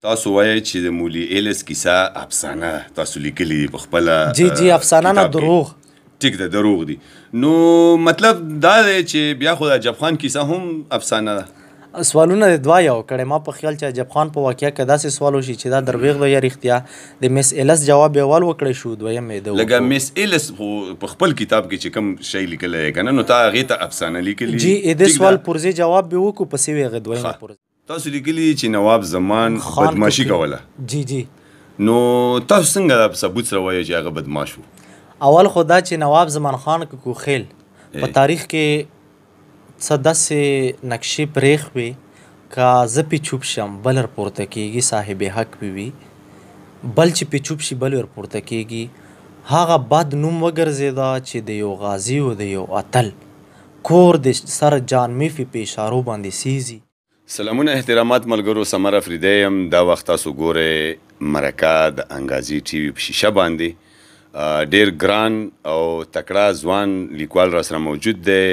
تاسو وایئ چې د مولي ایلس کیسه افسانه تاسو لیکلي په خپله جی افسانه نه دروغ. ټیک ده، دروغ دي. نو مطلب دا دی چې بیا خو د عجب خان کیسه هم افسانه ده. سوالونه د دوه یو کړی. ما په خیال چې عجب خان په واقعه کې داسې سوال وشي چې دا دروغ دی یا رښتیا. د مس ایلس جواب یې اول وکړی شو، دویم یې ده لکه مس ایلس خو په خپل کتاب کې چې کوم شی لیکلی دی که نه، نو تا هغې ته افسانه لیکلي. جی د سوال پرځې جواب به وکړو، پسې وې هغې دویمه پرځې تاسو لیکلي چې نواب زمان بدماشي کوله. جی نو تاسو څنګه په ثبوت سره وایئ چې هغه بدماش و؟ اول خو دا چې نواب زمان خان کوخیل په تاریخ کې څه داسې نقشې پرېښ وي که زه پې چوپ شم بل ورپورته کېږي، صاحب حق پې وي، بل چې پې چوپ شي بل ورپورته کېږي. هغه بد نوم وګرځېده چې د یو غازي و د یو اتل کور د سر جان میفي په اشارو باندې سیزي. سلامونه احترامات ملګرو، سمر افریدی یم. دا وخت تاسو ګورئ مرکه د انګازي ټي وي په شیشه باندې. ډیر ګران او تکړه ځوان لیکوال را سره موجود دی،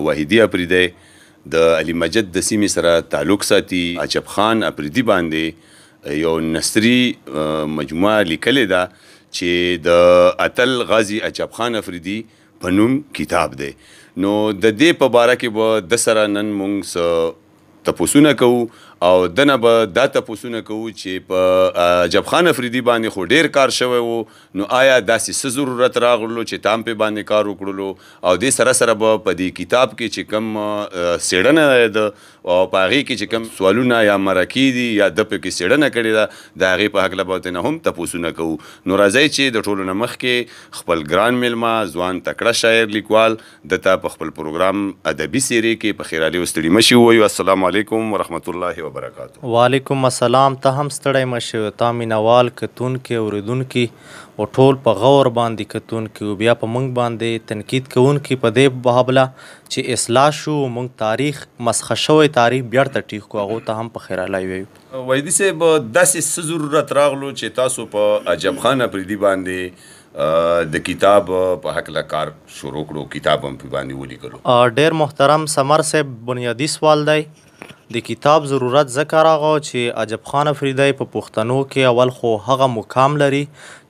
وحیدي افریدی د علي مجد د سیمې سره تعلق ساتي. عجب خان افریدي باندې یو نثري مجموعه لیکلې ده چې د اتل غازي عجب خان افریدي په نوم کتاب دی. نو د دې په باره کې به د سره نن موږ څه تپوسونه کوو او دنه به دا تپوسونه کوو چې په عجب خان افریدي باندې خو ډیر کار شوی و، نو آیا داسې څه ضرورت راغلو چې تام پې باندې کار وکړلو، او دې سره سره به په دې کتاب کې چې کوم څېړنه ده او په هغې کې چې کوم سوالونه یا مرکې دي یا ده پکې څېړنه کړې ده د هغې په هکله به ورته هم تپوسونه کوو. نو راځئ چې د ټولو نه مخکې خپل ګران میلمه ځوان تکړه شاعر لیکوال دته په خپل پروګرام ادبي څیرې کې په خیرالي او ستړي مشي ووایو. السلام علیکم ورحمت الله وبرکاتو. وعلیکم السلام. ته هم ستړی مشي، تا مینوال کتونکي اورېدونکي او ټول په غور باندې کتونکي او بیا په موږ باندې تنقید کوونکي په دې بابله چې اصلاح شو، موږ تاریخ مسخه شوی تاریخ بیرته ټیک کړو، هغو ته هم په خیرالی ویو. وحیدي صاحب داسې څه ضرورت راغلو چې تاسو په عجب خان افریدي باندې د کتاب په هکله کار شروع کړو، کتاب هم په باندې ولیکلو؟ ډېر محترم سمر صاحب، بنیادي سوال دی. د کتاب ضرورت ځکه راغو چې عجب خان افریدی په پښتنو کې اول خو هغه مقام لري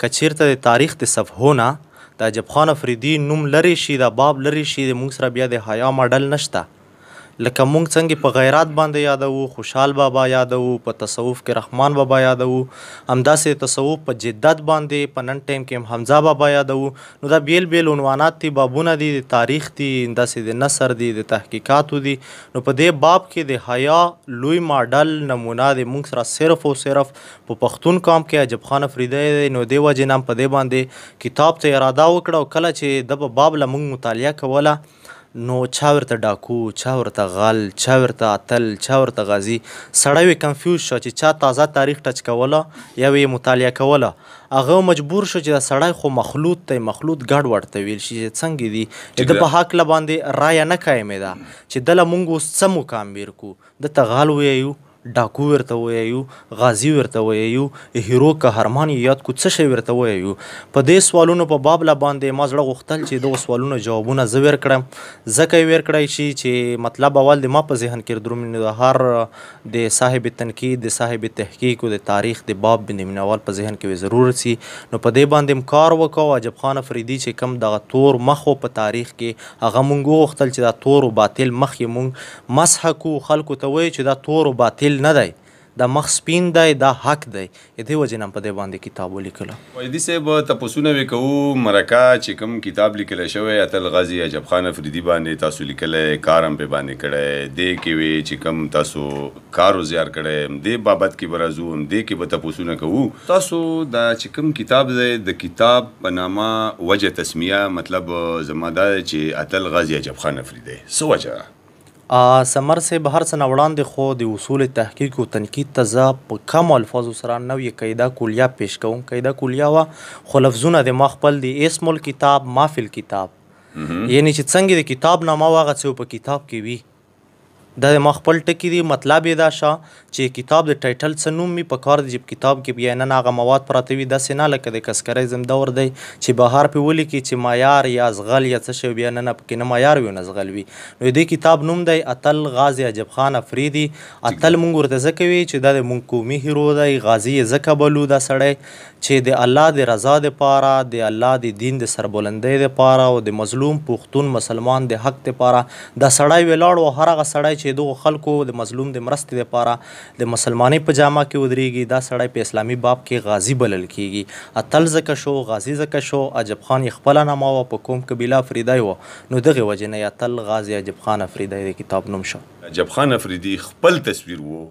که چیرته د تاریخ د صفحو نه د عجب خان افریدي نوم لرې شي، د باب لرې شي، د موږ سره بیا د حیا ماډل نشته. لکه موږ څنګه په غیرات باندې یادوو، خوشحال بابا یادوو، په تصوف کې رحمان بابا یادوو، همداسې تصوف په جدت باندې په نن ټایم کې هم حمزه بابا یادوو. نو دا بیل بیل عنوانات دي، بابونه دي، د تاریخ دي، داسې د نثر دي، د تحقیقاتو دي. نو په دې باب کې د حیا لوی ماډل نمونه د موږ سره صرف او صرف په پښتون قوم کې عجب خان افریدی دی. نو دې وجې نه په دې باندې کتاب ته اراده وکړه، او کله چې د په باب له موږ مطالعه کوله نو چا ورته ډاکو، چا ورته غل، چا ورته اتل، چا ورته غازي، سړی وی کنفیوز شو چې چا تازه تاریخ ټچ کوله یا وی مطالعه کوله. هغه مجبور شو چې دا سړی خو مخلوط دی، مخلوط ګډ ورته ویل شي چې څنګه دي د په هکله باندې رایه نه قایمې ده چې دله موږ اوس څه مقام بیر کړو. دته غل ویایو، ډاکو ورته وایو، غازي ورته وایو، هیرو قهرمان یاد کو، څه شی ورته وایو. په دې سوالونو په باب لا باندې ما زړه غوښتل چې دغه سوالونو جوابونه زه ورکړم، ځکه یې ورکړی شي چې مطلب اول د ما په ذهن کې درومي د هر د صاحب تنقید، د صاحب تحقیق او د تاریخ د باب د مینوال په ذهن کې ضرورت سي. نو په دې باندې کار وکړو. عجب خان افریدي چې کوم دغه تور مخ په تاریخ کې هغه موږ وغوښتل چې دا تور او باطل مخ یې موږ مسح کړو، خلکو ته وایو چې دا تور او باطل نه دی، دا مخ سپین دی، دا حق دی. دې وجې نه په دې باندې کتاب ولیکلو. وحیدي صاحب تپوسونه به کوو، مرکه چې کوم کتاب لیکلی شوی اتل غازي عجب خان افریدي باندې تاسو لیکلی، کار هم پې باندې کړی، دې کې وی چې کوم تاسو کار وزیار کړی، دې بابت کې به راځو، دې کې به تپوسونه کوو. تاسو دا چې کوم کتاب دی د کتاب په نامه وجه تسمیه، مطلب زما دا دی چې اتل غازي عجب خان افریدي، څه وجه؟ سمر صاحب هر څه نه وړاندې خو د اصول تحقیق او تنقید ته زه په کمو الفاظو سره نوې قاعده کلیه پیش کوم. قاعده کلیه وه خو لفظونه د ما خپل دي. اسم الکتاب ما فی الکتاب، یعنی چې څنګه د کتاب نامه وه هغه څه په کتاب کې وي. دا د ما خپل ټکي دي. مطلب یې دا شه چې کتاب د ټایټل څه نوم وي په کار دی چې کتاب کې بیا نن هغه مواد پراته وي، داسې نه لکه د کسکریزم دور دی چې بهر پې ولیکي چې معیار یا زغل یا څه شی بیا نن پکې نه معیار وي او نه زغل وي. نو دې کتاب نوم دی اتل غازي عجب خان افریدي. اتل مونږ ورته ځکه وي چې دا د مونږ قومي هیرو دی. غازي یې ځکه بلو دا سړی چې د الله د رضا دپاره، د الله د دین د سربلندۍ دپاره او د مظلوم پښتون مسلمان د حق دپاره دا سړی ولاړ و. هر هغه سړی چې دغو خلکو د مظلوم د مرستې دپاره د مسلمانۍ په جامه کې ودرېږي، دا سړی په اسلامي باب کې غازي بلل کېږي. اتل ځکه شو، غازي ځکه شو، عجب خان یې خپله نامه وه، په کوم قبیله افریدی وه، نو دغې وجې نه یې اتل غازي عجب خان افریدی د کتاب نوم شو. عجب خان افریدي خپل تصویر وو،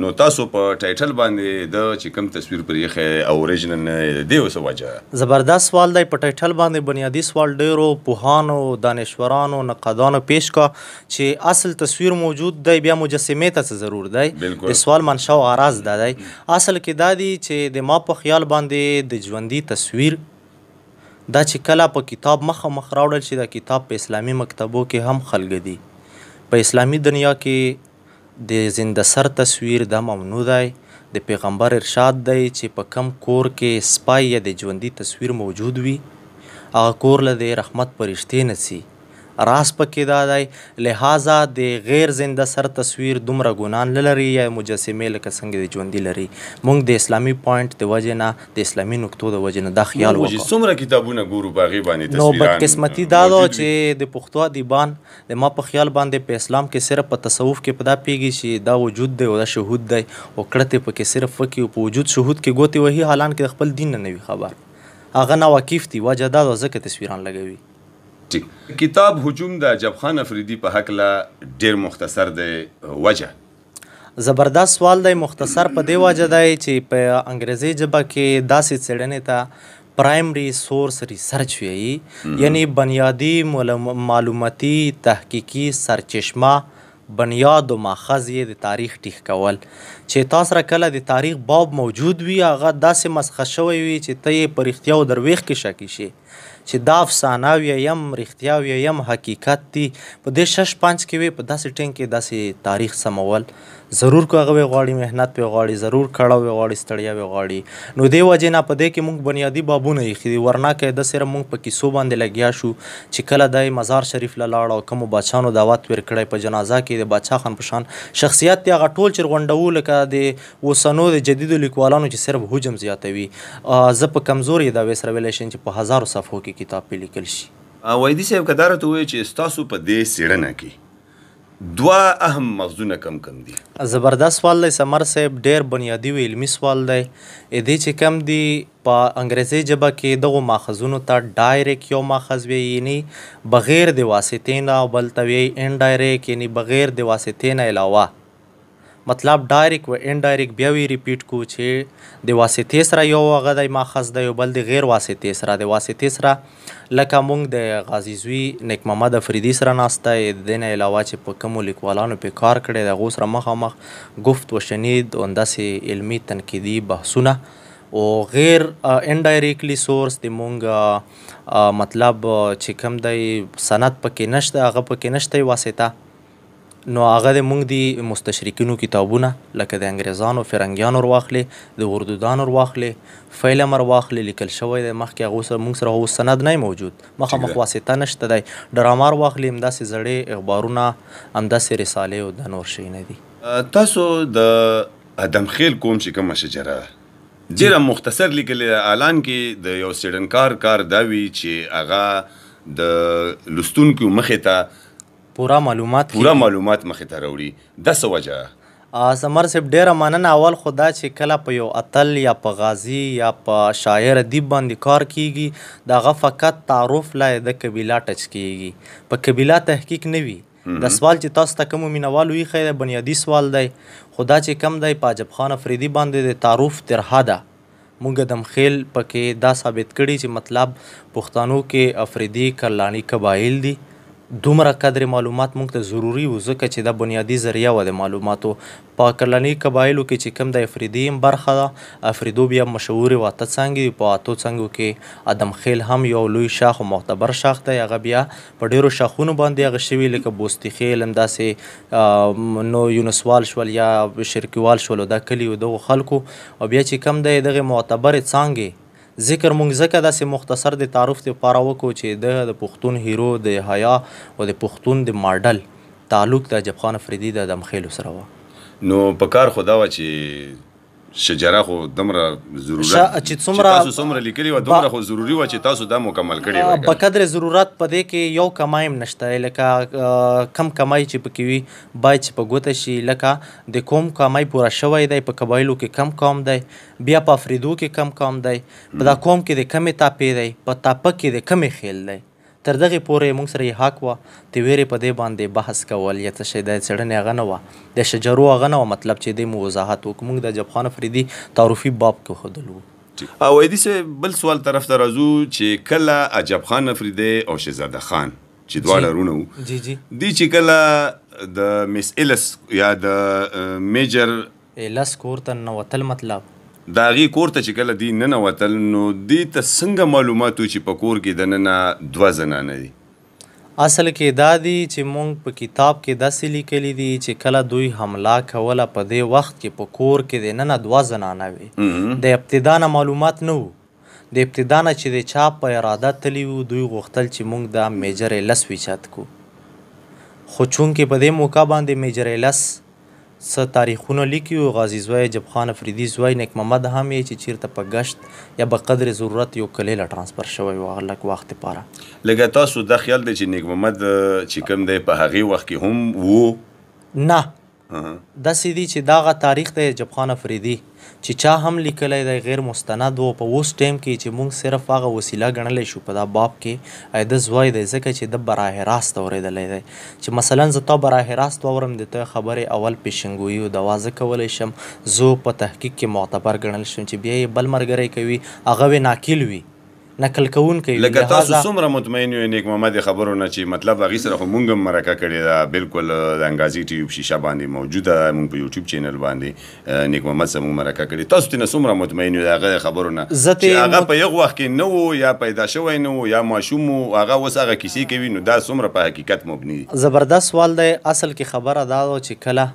نو تاسو په ټایټل باندې د چې کوم تصویر پر یې اوریجنل نه دی اوس وجه؟ زبردست سوال دی. په ټایټل باندې بنیادي سوال ډیرو پوهانو، دانشورانو، نقادانو پیش کا چې اصل تصویر موجود دی، بیا مجسمې ته څه ضرور دی. د سوال منشا او غرض دا دی. اصل کې دا دی چې د ما په خیال باندې د ژوندي تصویر دا چې کله په کتاب مخامخ راوړل شي، دا کتاب په اسلامي مکتبو کې هم خلګ دي. په اسلامي دنیا کې د زنده سر تصویر دا ممنوع دی. د پیغمبر ارشاد دی چې په کم کور کې سپای یا د ژوندي تصویر موجود وي، هغه کور له د رحمت پرشتې نه څي. راز پکې دا دی، لہذا د غیر زنده سر تصویر دومره ګناه نه لري یا مجسمې لکه څنګه د ژوندي لري. موږ د اسلامي پوینټ د وجې نه، د اسلامي نکتو د وجې نه دا خیال وکړو. څومره کتابونه ګورو په هغې باندې نو تصویران بدقسمتي دا ده چې د پښتو ادیبان د ما په خیال باندې په اسلام کې صرف په تصوف کې په دا پیږي چې دا وجود دی او دا شهود دی او کړتې پکې صرف وکړي او په وجود شهود کې ګوتې وهي، حالان کې د خپل دین نه وي خبر. هغه ناواقف دي، وجه دا ده ځکه تصویران لګوي. کتاب هجوم د عجب خان افریدي په هکله ډیر مختصر دی، وجه؟ زبردست سوال دی. مختصر په دې وجه دی چې په انګریزي ژبه کې داسې څېړنې ته پرایمري سورس ریسرچ ویي، یعنی بنیادی معلوماتي تحقیقي سرچشمه، بنیاد و ماخذ یې د تاریخ ټیک کول. چې تا سره کله د تاریخ باب موجود وي، هغه داسې مسخه شوی وي چې ته یې په رښتیا او درویغ کې شکي شي چې دا افسانه ویم، رښتیا ویم، حقیقت دی. په دې شش پنځ کې وي، په داسې ټینګ کې داسې تاریخ سمول ضرور کو هغه غواړي، محنت پې غواړي، ضرور کړه وی غواړي، ستړیا وی غواړي. نو دې وجې نه په دې کې موږ بنیادي بابونه ایښي دي، ورنه که د صرف موږ په کیسو باندې لګیا شو چې کله دی مزار شریف له لاړ او کومو بادشاهانو دعوت ورکړی، په جنازه کې د بادشاه خان په شان شخصیت دی، هغه ټول چې غونډوو لکه د اوسنو د جدیدو لیکوالانو چې صرف هجوم زیاتوي. زه په کمزوري دا سره ویلی شم چې په هزارو صفحو کې کتاب پې لیکل شي. وایدي صاحب که دا راته ووایي چې ستاسو په دې څېړنه کې دوه اهم مغزونه کم دي؟ زبردست سوال دی سمر صاحب، ډیر بنیادي و علمي سوال دی. دې چې کم دی په انګریزي ژبه کې دغو ماخذونو ته ډایرکټ یو ماخذ وی، یعنی بغیر د واسطې نه، او بل ته وی انډایرکټ یعنی بغیر د واسطې نه علاوه. مطلب ډایرکټ و انډایرکټ بیا وی ریپیټ کو چې د واسطې سره یو هغه دی ماخذ دی او بل د غیر واسطې سره. د واسطې سره لکه موږ د غازي زوی نیک محمد افریدي سره ناسته، د دې نه علاوه چې په کومو لیکوالانو پې کار کړی د هغو سره مخامخ گفت و شنید او همداسې علمي تنقیدي بحثونه، او غیر انډایرکټلی سورس د مونږ مطلب چې کوم دی سند پکې نشته، هغه پکې نشته واسطه. نو هغه د مونږ د مستشرقینو کتابونه لکه د انګریزانو فرنګیانو ورواخلې، د اردودانو ورواخلې، فیلم ورواخلې، لیکل شوی دی مخکې هغو سره مونږ سره اوس سند نه موجود، مخامخ واسطه نشته دی. ډراما ورواخلې، همداسې زړې اخبارونه، همداسې رسالې او دا نور شیونه دي. تاسو د ادم خیل کوم چې کومه شجره ډېره مختصر لیکلې، اعلان کې د یو څېړنکار کار دا وي چې هغه د لوستونکو مخې ته پوره معلومات مخې ته راوړي. دا څه وجه؟ سمر صاحب ډېره مننه. اول خو دا چې کله په یو اتل یا په غازي یا په شاعر ادیب باندې کار کیږي، د هغه فقط تعارف لا د قبیله ټچ کیږي، په قبیله تحقیق نه وي. د سوال چې تاسو ته کومو مینوالو ایښی دی بنیادي سوال دی، خو دا چې کم دی په عجب خان افریدي باندې د تعارف ترحه ده. مونږ ادم خیل پکې دا ثابت کړي چې مطلب پښتنو کې افریدي کرلاني قبایل دي، دومره قدر معلومات موږ ته ضروري و ځکه چې دا بنیادي ذریعه وه د معلوماتو. په کلني قبایلو کې چې کوم د افریدي برخه ده، افریدو بیا مشهورې و اته څانګې دي. په اتو څانګو کې ادم خیل هم یو لوی شاخ او معتبر شاخ دی. هغه بیا په ډېرو شاخونو باندې هغه شوي لکه بوستي خیل همداسې نو یونسوال شول یا شرکیوال شول، دا کلي و دغو خلکو. او بیا چې کوم دی دغې معتبرې څانګې ذکر مونږ ځکه داسې مختصر د تعارف دپاره وکړو چې د پښتون هیرو د حیا او د پښتون د ماډل تعلق د عجب خان افریدي د ادم خیلو سره و. نو په کار خو دا وه چې شجره خو دومره ضرورت چې تاسو څومره لیکلي وه دومره خو ضروري وه چې تاسو دا مکمل کړې وای. په قدر ضرورت په دې کې یو کمای هم نشته، لکه کم کمای چې پکې وي باید چې په ګوته شي. لکه د کوم کمای پوره شوی دی په قبایلو کې کم کام دی، بیا په افریدو کې کم کام دی، په دا قوم کې د کمې تاپې دی، په تاپه کې د کمې خیل دی. تر دغې پورې موږ سره یې حق وه د ویرې په دې باندې بحث کول یا څه شی د څېړنې هغه نه وه، د شجرو هغه نه وه. مطلب چې دی مو وضاحت وکړو. موږ د عجب خان افریدي تعارفي باب کې ښودلو. او ایدي صاحب بل سوال طرف ته راځو چې کله عجب خان افریدی او شهزاده خان چې دواړه رونه وو دی چې کله د میس ایلس یا د میجر ایلس کور ته ننوتل، مطلب د هغې کور ته چې کله دی ننوتل نو دې ته څنګه معلومات و چې په کور کې دننه دوه زنانه دي؟ اصل کې دا دي چې مونږ په کتاب کې داسې لیکلي دي چې کله دوی حمله کوله په دې وخت کې په کور کې دننه دوه زنانه وي. د ابتدا نه معلومات نه وو. د ابتدا نه چې د چا په اراده تلي وو دوی غوښتل چې مونږ د میجر ایلس ویجاد کو. خو چونکې په دې موقع باندې میجر ایلس څه تاریخونه لیکي و، غازي زوی عجب خان افریدي زوی نیک محمد هم یې چې چیرته په گشت یا به قدر ضرورت یو کلی له ټرانسفر شوی و هغه لږ وخت دپاره. لکه تاسو دا خیال دی چې نیک محمد چې کوم دی په هغې وخت کې هم وو؟ نه، داسې دي چې دغه تاریخ دی عجب خان افریدي چې چا هم لیکلی دی غیر مستند و. په اوس ټایم کې چې موږ صرف هغه وسیله ګڼلی شو په دا باب کې د زوی دی، ځکه چې د براه راست اورېدلی دی چې مثلا زه تا براه راست واورم د ته خبرې اول پیشنګویي او دوا زه کولی شم، زه په تحقیق کې معتبر ګڼل شم چې بیا یې بل ملګری کوي هغه وی ناکیل وي نقل کوونکی وي. لکه تاسو څومره مطمئن یو نیک محمد خبرو نه چې مطلب هغې سره خو مونږ هم مرکه کړې ده، بالکل د انګازي ټي وي په شیشه باندې موجوده، مونږ په یوټیوب چینل باندې نیک محمد سره مونږ مرکه کړې. تاسو ترې نه څومره مطمئن یو د هغه خبرو نه چې هغه په یو وخت کې نه و یا پیدا شوی نه و یا ماشوم و، هغه اوس هغه کیسې کوي، نو دا څومره په حقیقت مبني دي؟ زبردست سوال دی. اصل کې خبره دا ده چې کله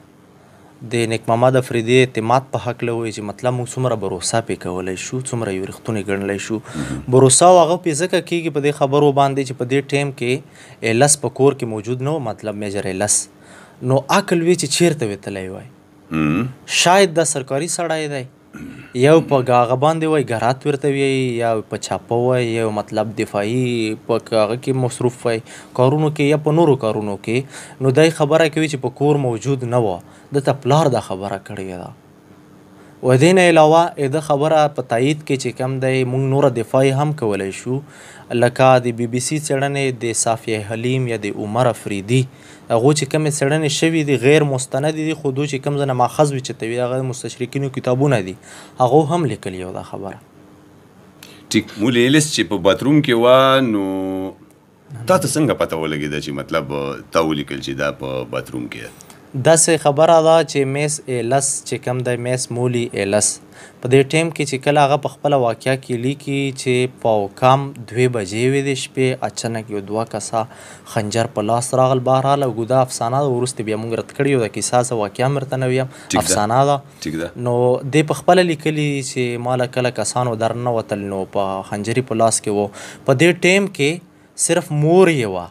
د نیک محمد افریدي اعتماد په هکله وایي چې مطلب موږ څومره بروسه پې کولی شو، څومره یو رښتونی ګڼلی شو. بروسه او هغه پې ځکه کېږي په دې خبرو باندې چې په دې ټایم کې ایلس په کور کې موجود نه و، مطلب میجر ایلس، نو عقل وی چې چیرته وتلی وای. شاید دا سرکاري سړی دی، یو په هغه باندې وای ګرات ورته وي، یا په چاپه وای، یا مطلب دفاعي په هغه کې مصروف وای کارونو کې یا په نورو کارونو کې. نو دی خبره کوي چې په کور موجود نه وه، دته پلار دا خبره کړې ده. و دې نه علاوه د خبره په تایید کې چې کم دی موږ نوره دفاعي هم کولی شو، لکه د بی بي سي څېړنې د صافیه حلیم یا د عمر افریدي هغو چې کومې څېړنې شوي دي غیر مستند دي، خو دوی چې کوم ځای نه ماخذ وي چې ته وي هغه مستشرقینو کتابونه دي، هغو هم لیکلي یو دا خبره. ټیک مولې ایلس چې په باتروم کې وه نو تا ته څنګه پته ولګېده چې مطلب تا ولیکل چې دا په باتروم کې ده؟ داسې خبره ده چې میس ایلس چې کوم دی میس مولی ایلس په دې ټایم کې چې کله هغه په خپله واقعه کې لیکي چې په کام 2 بجې وې د شپې اچانک یو 2 کسه خنجر په لاس راغل. بهرحال اوږده افسانه ده، وروسته بیا موږ رد کړې یو د کیسه زه واقعه هم ورته نه ویم، افسانه ده. نو دې په خپله لیکلي چې ما له کله کسانو در ننوتل نو په خنجري په لاس کې و. په دې ټایم کې صرف مور یې وه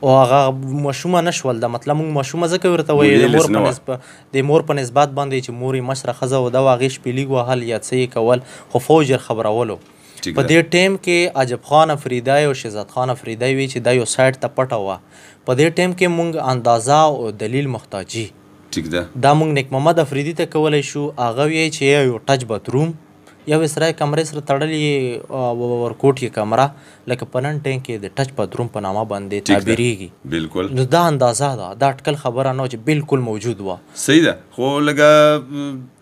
او هغه ماشومه نه شول. دا مطلب موږ ماشومه ځکه ورته وایو د مور په نسبت باندې چې مور یې مشره ښځه وه، دا هغې شپې لیک وهل یا څه یې کول، خو فوج یې خبرولو. په دې ټایم کې عجب خان افریدی او شهزاد خان افریدی وی چې دا یو سایډ ته پټه وه. په دې ټایم کې موږ اندازه او دلیل محتاجي دا موږ نیک محمد افریدي ته کولی شو. هغه وی چې یو ټچ باتروم یو اسرای کمرې سره تړلې ورکوټ کې کمره لکه په نن ټیم کې د ټچ بدروم په نامه باندې تعبیریږي. بالکل. نو دا اندازه ده، دا اټکل خبره نه چې بالکل موجود وه. صحیح ده. خو لکه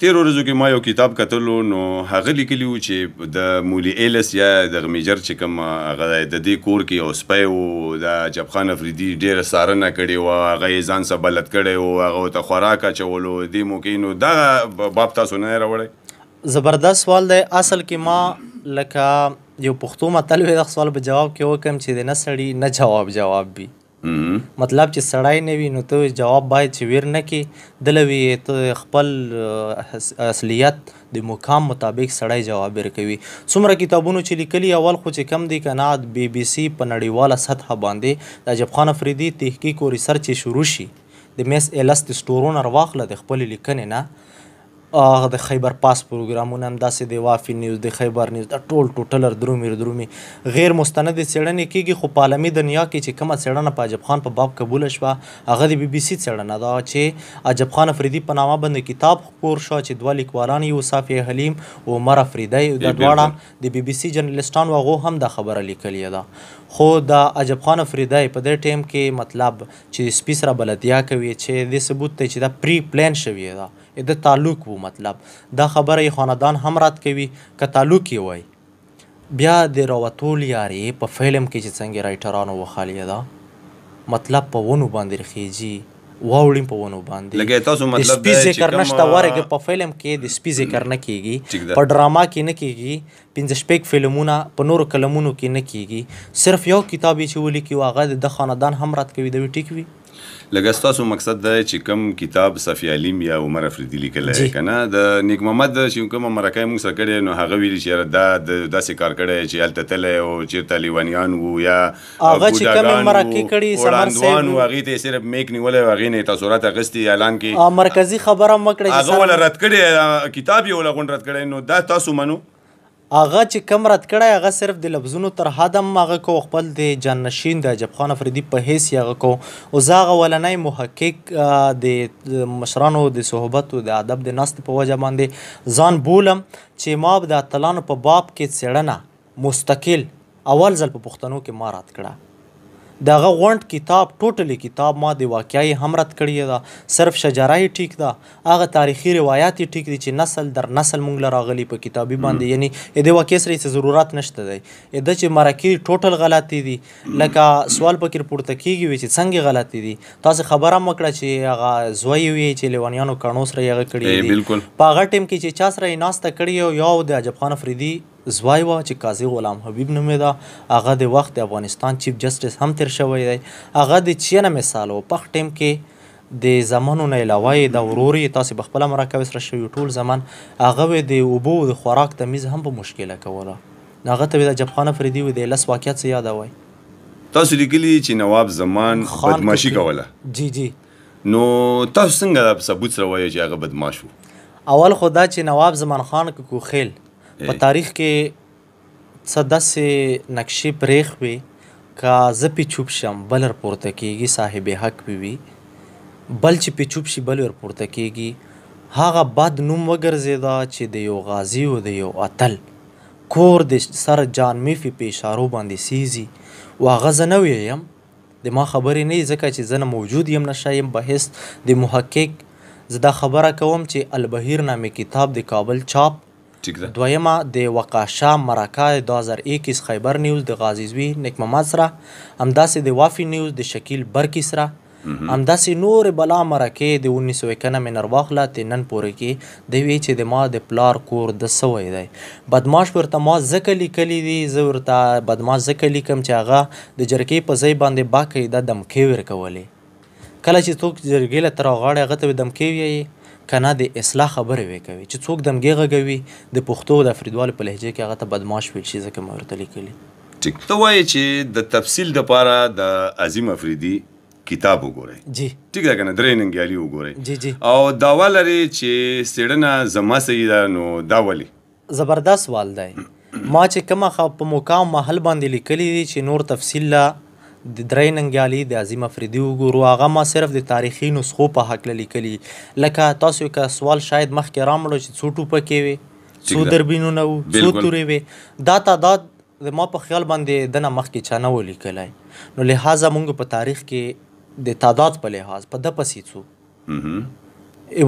تیرو ورځو کې ما یو کتاب کتلو نو هغه لیکلي وو چې د مولی ایلس یا دغه میجر چې کوم هغه د دې کور کې یو سپی و، د عجب خان افریدي ډېره څارنه کړې وه، هغه یې ځان څه بلد کړی و، هغه ته خوراک اچولو دې موقع. نو دغه باب تاسو نه راوړی؟ زبردست سوال دی. اصل کې ما لکه یو پښتو متل وي، دغه سوال په جواب کې وکړم چې د نه سړي نه جواب وي. مطلب چې سړی نه وي نو ته جواب باید چې ویر نه کې دله وي، ته خپل اصلیت د مقام مطابق سړی جواب ورکوي. څومره کتابونو چې لیکلي اول خو چې کم دي که نه، بی بی سی په نړیواله سطحه باندې د عجب خان افریدي تحقیق او ریسرچ چې شروع شي د میس ایلس د سټورونه راواخله د خپلې لیکنې نه، د خیبر پاس پروګرامونه همداسې د وافي نیوز، د خیبر نیوز، دا ټول درومي غیر مستند څېړنې کېږي. خو په عالمي دنیا کې چې کومه څېړنه په عجب خان په باب قبوله شوه هغه د بی بی سی څېړنه ده چې عجب خان افریدي په نامه باندې کتاب خپور شو چې دوه لیکوالان یو صافیه حلیم او عمر افریدی، دا دواړه د بی بی سی جرنلسټان و، هغو هم دا خبره لیکلې ده. خو د عجب خان افریدی په دې ټیم کې مطلب چې سپي سره بلدیا کوي چې د ثبوت دی چې دا پری پلان شوې ده، د تعلق وو. مطلب دا خبره یې خاندان هم رد کوي که تعلق یې وای. بیا د راوتول یارې په فلم کې چې څنګه رایټرانو وخالیه ده، مطلب په ونو باندې رخیږي، واوړیم په ونو باندې. لکه تاسو مطلب د سپي ذکر نشته، ورګه په فلم کې د سپي ذکر نه کیږي، په ډراما کې نه کیږي، 15 فلمونه په نورو کلمونو کې نه کیږي. صرف یو کتاب چې ولیکي هغه د خاندان هم رد کوي. د ټیک وي لکه ستاسو مقصد دا چې کوم کتاب صفی علیم یا عمر افریدي لیکلی کنه، د نیک محمد چې کومه مرکه موږ سره کړې نو هغه ویلي چې دا داسې کار کړی چې هلته تللی او چېرته لیونیان وو یا بوډاګان وو، وړاندوان وو، هغې ته یې صرف میک نیولی و، هغې نه یې تاثرات اخیستي اعلان کې مرکزي خبره مه کړئ، هغه وله رد کړی، کتاب یې وله غونډ رد کړی. نو دا تاسو منو؟ هغه چې کم رد کړی هغه صرف د لفظونو تر حده هغه کو، خپل د جانشین د عجب خان افریدي په حیث هغه کو. او زه هغه ولنی محقق د مشرانو د صحبت او د ادب د ناستې په وجه باندې ځان بولم چې ما د اتلانو په باب کې څېړنه مستقل اول ځل په پښتنو کې ما رد کړه. دغه غونډ کتاب ټوټلی کتاب ما د واقعي هم رد کړی ده، صرف شجره یې ټیک ده، هغه تاریخي روایات یې ټیک دي چې نسل در نسل مونږ له راغلي په کتابي باندې، یعنی د واقع سره هېڅ ضرورت نشته دی. د چې مرکې ټوټل غلطې دي، لکه سوال پکې پورته کېږي وي چې څنګه غلطې دي. تاسې خبره هم وکړه چې هغه زوی وي چې لیونیانو کاڼو سره یې هغه کړي دي. په هغه ټیم کې چې چا سره یې ناسته کړې یو د عجب خان افریدي زوی وه چې قاضي غلام حبیب نومېده، هغه د وخت د افغانستان چیف جسټس هم تیر شوی دی. هغه د چینه مثال و، په ټیم کې د زمانو نه علاوه یې د ورور یې تاسې په خپله مرکه سره شوي ټول زمان هغه د اوبو د خوراک تمیز هم په مشکله کوله. هغه ته د عجب خان افریدي د لس واقعیت څه یادوئ؟ تاسو لیکلي چې نواب زمان بدماشي کوله. جی نو تاسو څنګه ثبوت سره وایئ چې هغه بدماش و؟ اول خو دا چې نواب زمان خان کوخیل په تاریخ کې څه داسې نقشې پرېښ وي که زه پې چوپ شم بل ورپورته کېږي، صاحب حق پې وي، بل چې پې چوپ شي بل ورپورته کېږي. هغه بد نوم وګرځېده چې د یو غازي او د یو اتل کور د سر جان میفي په اشارو باندې سیزي. و هغه زه نه ویم، د ما خبرې نه ځکه چې زه نه موجود یم، نه شایم په حیث د محقق زه دا خبره کوم چې البهیر نامې کتاب د کابل چاپ، دویمه د وقاشا مرکه 2021 خیبر نیوز د غازي زوی نیک محمد سره، همداسې د وافي نیوز د شکیل برکی سره، همداسې نور بلا مرکې د 1991 نر واخله تر نن پورې کې د وی چې د ما د پلار کور د سوی دی. بدماش ورته ما ځکه لیکلی دي، زه ورته بدماش ځکه لیکم چې هغه د جرګې په ځای باندې باقاعده دمکې ورکولې. کله چې څوک جرګې له تر غاړې هغه ته دمکې ویایي کنه د اصلاح خبرې وی کوي، چې څوک دمګې غږوي د پښتو د افریدوالو په لهجه کې هغه ته بدماش ویل شي، ځکه ما ورته لیکلي. ټیک، ته وایې چې د تفصیل دپاره د عظیم افریدي کتاب وګورئ. جی ټیک ده که نه، درې ننګیالي وګورئ. جی او دعوا لري چې څېړنه زما صحیح ده، نو دا ولې؟ زبردست سوال دی. ما چې کومه په مقام محل باندې لیکلي دي چې نور تفصیل له د درې ننګیالي د عظیم افریدي وګورو، هغه ما صرف د تاریخي نسخو په هکله لیکلي. لکه تاسو که سوال شاید مخکې رامړو چې څو ټوپکې وي، څو دربینونه وو څو تورې وې دا تعداد ما په خیال باندې دنه مخکې چا نه و لیکلی نو لحاظه موږ په تاریخ کې د تعداد په لحاظ په ده پسې څو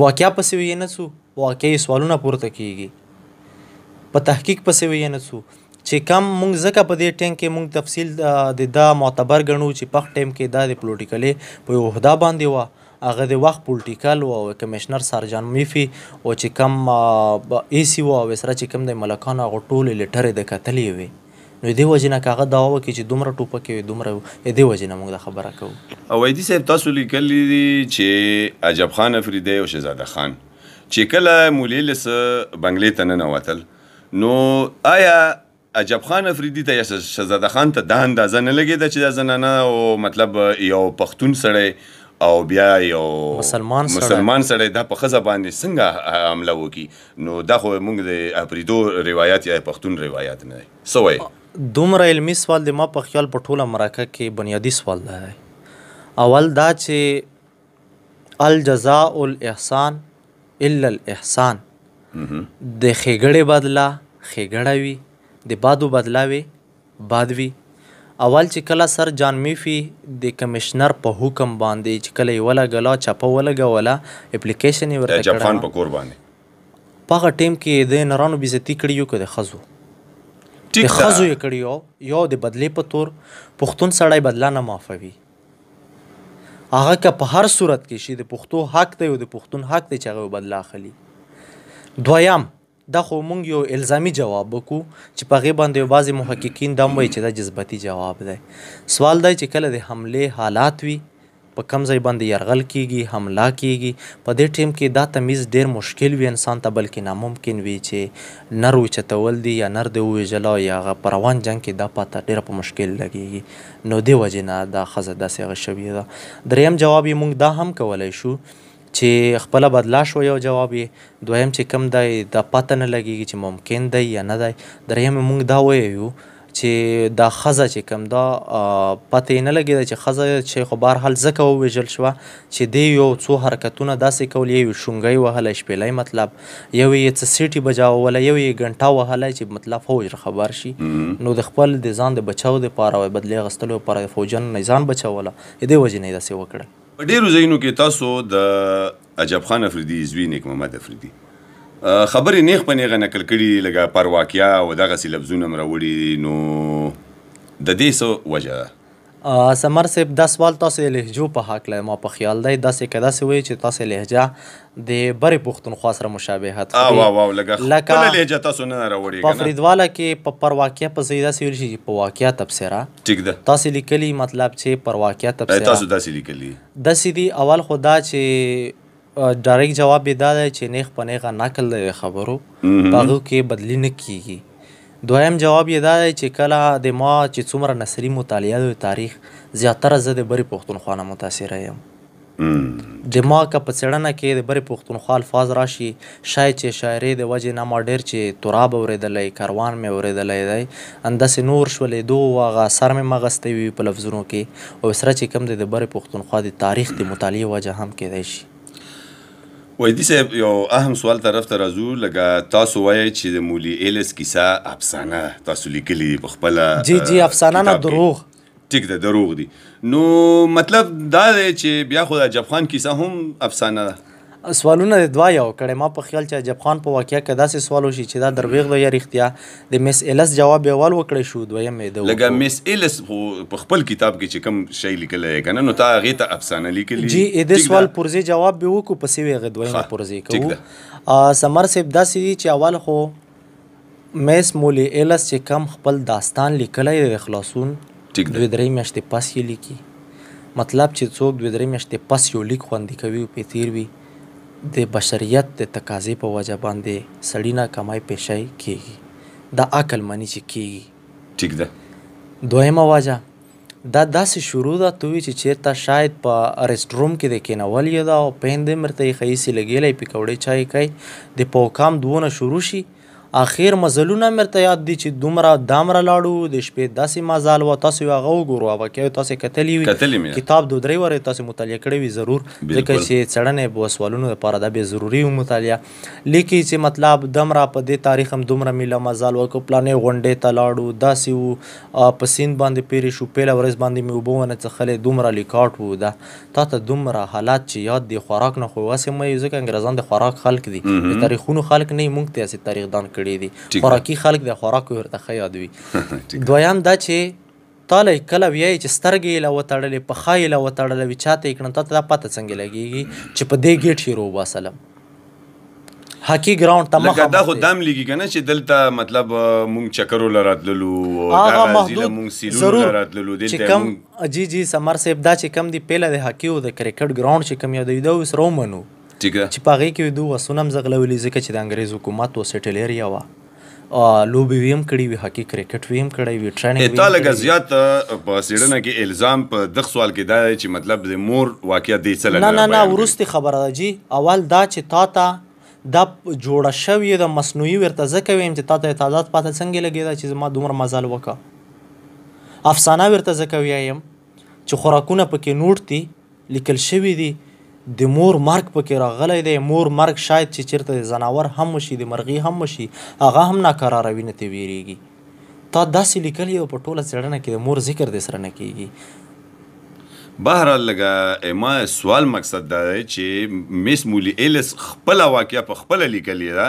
واقعیا پسې ویې نه څو واقعي سوالونه پورته کیږي په تحقیق پسې ویې نه څو چې کم موږ ځکه په دې ټیم کې موږ تفصیل د دا معتبر ګڼو چې په ټیم کې دا د پلوټیکلې په یو عهده باندې وه هغه د وخت پولیټیکل و او کمیشنر سرجان میفي او چې کم ایسی و او سره چې کم د ملکانو هغه ټولې لیټرې د کتلې وې نو دې وجې نه که هغه دعوا وکړي چې دومره ټوپکې وې دومره دې وجې نه موږ دا خبره کوو. ویدي صاحب تاسو لیکلي دي چې عجب خان افریدی او شهزاده خان چې کله مولې له بنګلې ته ننوتل نو آیا عجب خان افریدي ته یا شهزاده خان ته دا اندازه نه لګېده چې دا زنانه او مطلب یو پښتون سړی او بیا یو مسلمان سړی دا په ښځه باندې څنګه حمله وکړي نو دا خو موږ د افریدو روایت یا پښتون روایت نه دی څه وایي دومره علمي سوال د ما په خیال په ټوله مرکه کې بنیادي سوال دی اول دا چې الجزاء الاحسان الا الاحسان د ښېګړې بدله ښېګړه وي د بادو بدله وي باد وي اول چې کله سر جان میفي د کمشنر په حکم باندې چې کله یې ولګله چاپه ولګوله اپلیکیشن یې ورته عجب خان په کور باندې په هغه ټیم کې د نرانو بېزتي کړي یو که د ښځو د ښځو یې کړي یو د بدلې په تور پښتون سړی بدله نه معافوي هغه که په هر صورت کې شي د پښتو حق دی او د پښتون حق دی چې هغه بدله اخلي دویم دا خو مونږ یو الزامي جواب وکړو چې په هغې باندې یو بعضې محققین دا هم وایي چې دا جذبتي جواب دی سوال دی چې کله د حملې حالات وي په کم ځای باندې یرغل کیږي حمله کیږي په دې ټیم کې دا تمیز ډېر مشکل وي انسان ته بلکې ناممکن وي چې نر اوچتول دي یا نر د ووژله یا هغه په روان جنګ کې دا پاته ډېره په مشکل لګیږي نو دې وجې نه دا ښځه داسې هغه شوې ده دریم جواب یې موږ دا هم کولی شو چې خپله بدلا شو یو جواب یې دویم چې کم دی دا پته نه لګېږي چې ممکن دی یا نه دی دریم موږ دا ویو چې دا ښځه چې کم دا پته یې نه لګېده چې ښځه چې خو بهرحال ځکه ووژل شوه چې دی یو څو حرکتونه داسې کول یو یې شونګی وهلی شپېلی مطلب یو یې څه سیټي بجاوله یو یې ګنټه وهلی چې مطلب فوج خبر شي نو د خپل د ځان د بچاو دپاره او بدلې اخیستلو لپاره د فوجیانو نه ځان بچوله د دې وجې نه یې داسې وکړل په ډېرو ځایونو کې تاسو د عجب خان افریدي زوی نیک محمد افریدي خبرې نیغ په نیغه نقل کړي لکه پر واقعه او دغسې لفظونه م راوړي نو د دې څه وجه ده سمر صاحب دا سوال تاسو د لهجو په هکله ما په خیال دی داسې که داسې وایي چې تاسې لهجه د برې پښتونخوا سره مشابهت خوري لکه خپله لهجه تاسو نه راوړي په فریدواله کې په پر واقعه په ځای داسې ویل شي چې په واقعه تبصره ټیک ده تاسې لیکلي مطلب چې پر واقعه تبصره تاسو داسې لیکلي داسې دي اول خو دا چې ډایرکټ جواب یې دا دی چې نیغ په نیغه نقل دی د خبرو په هغو کې بدلي نه کیږي دویم جواب یې دا دی چې کله د ما چې څومره نثري مطالعه د تاریخ زیاتره زه د برې پښتونخوا نه متاثره یم د ما که په څېړنه کې د برې پښتونخوا الفاظ راشي شاید چې شاعرۍ د وجې نه ما ډېر چې تراب اورېدلی کاروان مې اورېدلی دی همداسې نور شولېدو هغه اثر مې مغستی وي په لفظونو کې او سره چې کوم دی د برې پښتونخوا د تاریخ د مطالعې وجه هم کیدی شي ویدي صاحب یو اهم سوال طرف ته راځو لکه تاسو وایئ چې د مولی ایلس کیسه افسانه تاسو لیکلي په خپله جی افسانه نه دروغ ټیک ده دروغ دي نو مطلب دا دی چې بیا خو د عجب خان کیسه هم افسانه ده سوالونه د دوه یو کړی ما په خیال چې عجب خان په واقعه کې داسې سوال وشي چې دا دروغ دی یا رښتیا د مس ایلس جواب یې اول وکړی شو دویم یې لکه مس ایلس خو په خپل کتاب کې چې کوم شی لیکلی یې که نه نو تا هغې ته افسانه لیکلي جی دې سوال پرځې جواب به وکړو پسې به هغې دویمه پرځې کوو سمر صاحب داسې دي چې اول خو میس مولی ایلس چې کم خپل داستان لیکلی د خلاصون دوی درې میاشتې پس یې لیکي مطلب چې څوک دوی درې میاشتې پس یو لیک خوندي کوي او پې تېر وي د بشریت د تقاضې په وجه باندې سړي نه کمای پیشی کیږي دا عقل مني چې کیږي ټیک ده دویمه وجه دا داسې شروع ده ته وایي چې چېرته شاید په ریسټروم کې د کېنول یې ده او پیندې مرته یې ښایي سي لګېلی پکوړې چای کوي د پوکام دونه شروع شي اخر مزلونه مرته یاد دي چې دومره دامره لاړو د شپې داسې مزال و تاسو هغه وګورو او کې تاسو کتلی وي کتاب 2-3 ورې تاسو مطالعه کړی وي ضرور ځکه چې څړنې به سوالونو لپاره دا به ضروري و مطالعه لیکي چې مطلب دمره په دې تاریخ هم دومره میله مزال وکړو پلانې غونډې ته لاړو داسې و په سیند باندې پیرې شو پیله ورځ باندې مې اوبه ونه څښلې دومره لیکاټ و ده تا ته دومره حالات چې یاد دي خوراک نه خو واسې مې ځکه انګریزان د خوراک خلک دي د تاریخونو خلک نه موږ ته اسې تاریخ دان کړی دي خوراکي خلک د خوراک ورته ښه یاد وي دویم دا چې تاله کله ویایي چې سترګې یې له وتړلې پښه یې له وتړله وي چاته یې کړم تا ته دا پته څنګه لګېږي چې په دې ګیټ یې روباسلم هاکي ګراونډ ته لکه دا خو دام لګي که نه چې دلته مطلب مونږ چکرو له راتللو هغه محدود مونږ سیلونو له راتللو چې کم جی سمر صاحب دا چې کم دی پیله د هاکي او د کرکټ ګراونډ چې کم یادوي دا اوس رومنو چې په هغې کې دوه وسونه هم زغلولي ځکه چې د انګریز حکومت و سیټل ایریا وه لوبې وی هم کړي وي هاکي کرکټ وی هم کړی وي ټریننګ تا لږه زیات په څېړنه کې الزام په دغه سوال کې دا دی چې مطلب د مور واقعیت دی څه نه وروستې خبره ده جی اول دا چې تا ته دا جوړه شوې د مصنوعي ورته ځکه ویم چې تا ته تعداد پاته څنګه لګېده چې زما دومره مزال وکړه افسانه ورته ځکه ویایم چې خوراکونه پکې نوټ دي لیکل شوي دي د مور مرګ پکې راغلی دی مور مرګ شاید چې چېرته د ځناور هم وشي د مرغۍ هم وشي هغه هم ناکراروي نه ترې ویرېږي تا داسې لیکلي او په ټوله څېړنه کې د مور ذکر دې سره نه کېږي بهرحال لږه ما سوال مقصد دا دی چې میس مولی ایلس خپله واقعه په خپله لیکلې ده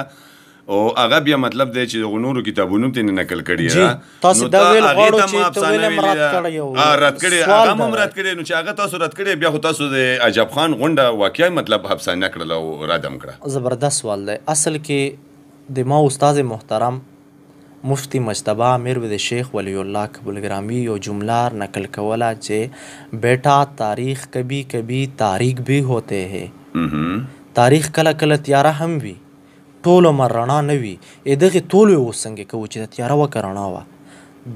او هغه بیا مطلب دی چې د نورو کتابونو ته نه نقل کړي ده تاسو دا ویل غواړو چې ته ویلم رد کړی رد کړی هغه هم رد کړی نو چې هغه تاسو رد کړی بیا خو تاسو د عجب خان غونډه واقعي مطلب افسانه کړله او رد هم کړه زبردست سوال دی اصل کې د ما استاد محترم مفتی مجتبی امیر د شیخ ولی الله کبل گرامی یو جمله نقل کوله چې بیٹا تاریخ کبھی کبھی تاریک بھی ہوتے ہیں تاریخ کله کله تیاره هم وي ټول عمر رڼا نه وي دغې ټولو یې اوس څنګه کوو چې د تیاره وکه رڼا وه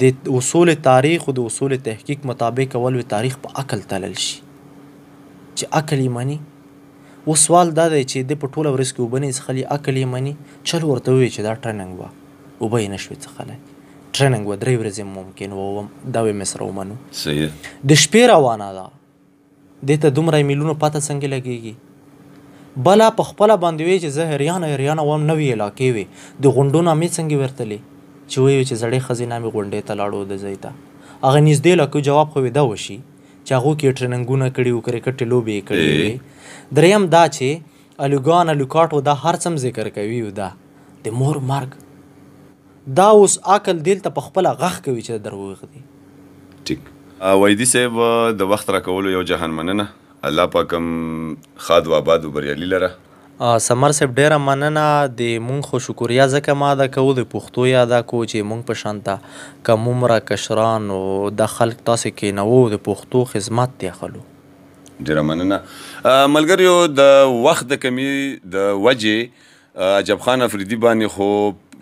د اصول تاریخ او د اصول تحقیق مطابق اول وي تاریخ په عقل تلل شي چې عقل یې مني اوس سوال دا دی چې د په ټوله ورځ کې اوبه نه څښلي عقل یې مني چل ورته ووایي چې دا ټریننګ وه اوبه یې نه شوې څښلی ټریننګ وه 3 ورځې ممکن ووم دا وې مې سره ومنو د شپې روانه ده دې ته دومره میلونو پته څنګه لګېږي بله په خپله باندې وی چې زه هریانه وم نوې علاقې وې د غونډو نامې څنګه ورتلې چې وی چې زړې ښځې نامې غونډې ته لاړو د ځای ته هغه نږدې علاقو جواب خو دا وشي چې هغو کې ټریننګونه کړي وو کرکټ لوبې یې کړې وې دریم دا چې الوګان الوکاټو دا هر څه ذکر کوي دا د مور مرګ دا اوس عقل دلته په خپله غږ کوي چې دروغ دی ټیک ویدي صاحب د وخت راکولو یو جهان مننه الله پاکم خاد و آباد و بریالي لره سمر صاحب ډیره مننه د مونږ خو شکریا ځکه ما ادا کوو د پښتو یې ادا کوو چې مونږ په شانته که عمره کشران او د خلک تاسې کېنوو د پښتو خدمت دی اخلو ډیره مننه ملګریو د وخت د کمی د وجې عجب خان افریدي باندې خو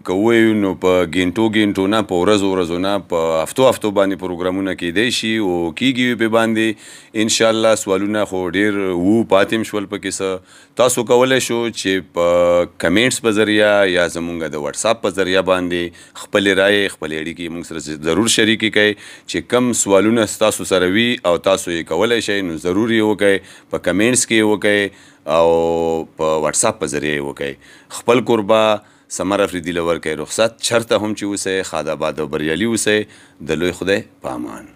که ووایو نو په ګینټو نه په ورځو نه په هفتو باندې پروګرامونه کیدی شي او کیږي په باندې انشاءالله سوالونه خو ډیر وو پاتې شول پکې څه تاسو کولی شو چې په کمنټس په ذریعه یا زمونږ د واتس اپ په ذریعه باندې خپلې رایې خپلې اړیکې موږ سره ضرور شریکې کړئ چې کم سوالونه ستاسو سره وي او تاسو یې کولی شئ نو ضرور یې وکړئ په کمنټس کې یې وکړئ او په واتس اپ په ذریعه یې وکړئ خپل کوربه سمر افریدي له ورکړئ رخصت چرته هم چې اوسئ ښاد آباد او بریالي اوسئ د لوی خدای په امان